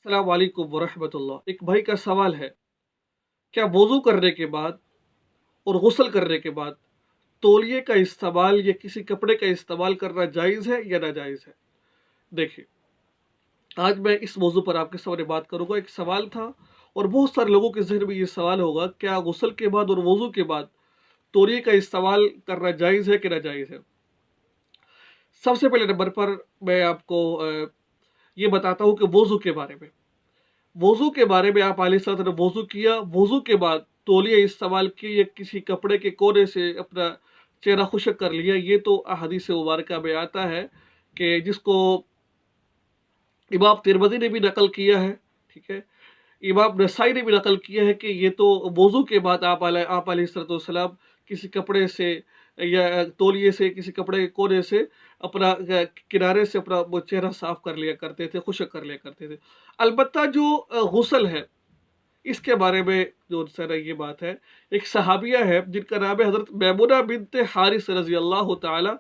अस्सलाम वालेकुम वरहमतुल्लाह। एक भाई का सवाल है, क्या वज़ू करने के बाद और गुस्ल करने के बाद तौलिए का इस्तेमाल या किसी कपड़े का इस्तेमाल करना जायज़ है या नाजायज़ है? देखिए, आज मैं इस मौज़ू पर आपके सामने बात करूँगा। एक सवाल था और बहुत सारे लोगों के ज़हन में ये सवाल होगा, क्या गुस्ल के बाद और वज़ू के बाद तौलिए का इस्तेमाल करना जायज़ है कि नाजायज़ है? सबसे पहले नंबर पर मैं आपको ये बताता हूँ कि वज़ू के बारे में। वज़ू के बारे में आप अलैहिस्सलाम ने वज़ू किया, वज़ू के बाद तौलिया इस्तेमाल की या किसी कपड़े के कोने से अपना चेहरा खुशक कर लिया, ये तो अहादीस मुबारका में आता है कि जिसको इमाम तिरमिज़ी ने भी नकल किया है, ठीक है? इमाम नसाई ने भी नकल किया है कि ये तो वज़ू के बाद आप अलैहिस्सलाम किसी कपड़े से या तौलिए से किसी कपड़े के कोने से अपना किनारे से अपना वो चेहरा साफ कर लिया करते थे, खुशक कर लिया करते थे। अलबत्ता जो गुस्ल है, इसके बारे में जो सर ये बात है, एक सहाबिया है जिनका नाम है हज़रत मैमूना बिन्त हारिस रज़ियल्लाहु ताला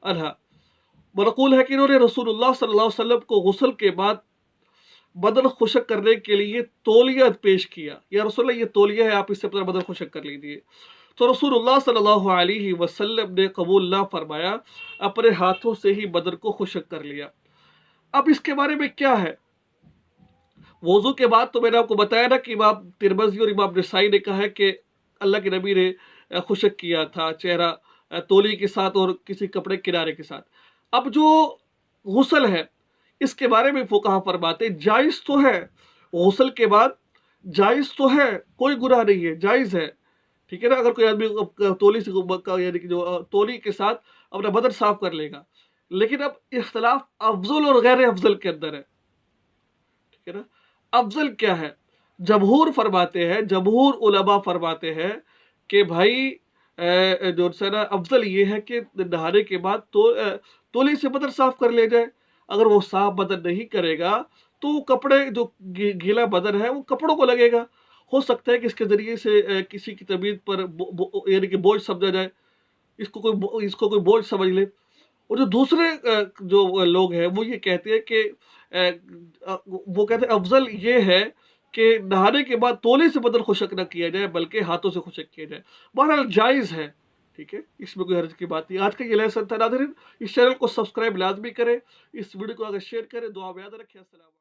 अन्हा। मनक़ूल है कि इन्होंने रसूलुल्लाह सल्लल्लाहु अलैहि वसल्लम को गुस्ल के बाद बदन खुशक करने के लिए तौलिया पेश किया, या रसूल अल्लाह ये तौलिया है, आप इससे अपना बदन खुशक कर लीजिए। तो रसूलुल्लाह सल्लल्लाहु अलैहि वसल्लम ने कबूल ना फरमाया, अपने हाथों से ही बदन को खुशक कर लिया। अब इसके बारे में क्या है? वज़ू के बाद तो मैंने आपको बताया ना कि इमाम तिरमिज़ी और इमाम नसाई ने कहा है कि अल्लाह के नबी ने खुशक किया था चेहरा तौलिए के साथ और किसी कपड़े किनारे के साथ। अब जो गुस्ल है, इसके बारे में फुक़हा फरमाते हैं जायज़ तो है, गुस्ल के बाद जायज़ तो है, कोई गुनाह नहीं है, जायज़ है। ठीक है ना? अगर कोई आदमी तौली से यानी कि जो तौली के साथ अपना बदन साफ कर लेगा। लेकिन अब इख्तिलाफ अफ़ज़ल और गैर अफ़ज़ल के अंदर है। ठीक है ना? अफ़ज़ल क्या है? जमहूर फरमाते हैं, जमहूर उलमा फरमाते हैं कि भाई जो है ना अफ़ज़ल ये है कि नहाने के बाद तौली से बदन साफ कर लिया जाए। अगर वो साफ बदन नहीं करेगा तो कपड़े जो गीला बदन है वो कपड़ों को लगेगा। हो सकता है कि इसके ज़रिए से किसी की तबीयत पर यानी कि बोझ समझा जाए, इसको कोई बोझ समझ ले। और जो दूसरे जो लोग हैं वो ये कहते हैं कि वो कहते हैं अफ़ज़ल ये है कि नहाने के बाद तौली से बदन खुशक ना किया जाए बल्कि हाथों से खुशक किया जाए। बहरहाल जायज़ है, ठीक है? इसमें कोई हर्ज की बात नहीं। आज का ये लेसन था नाज़रीन, इस चैनल को सब्सक्राइब लाज़मी करें, इस वीडियो को अगर शेयर करें, दुआ में याद रखें। अस्सलाम।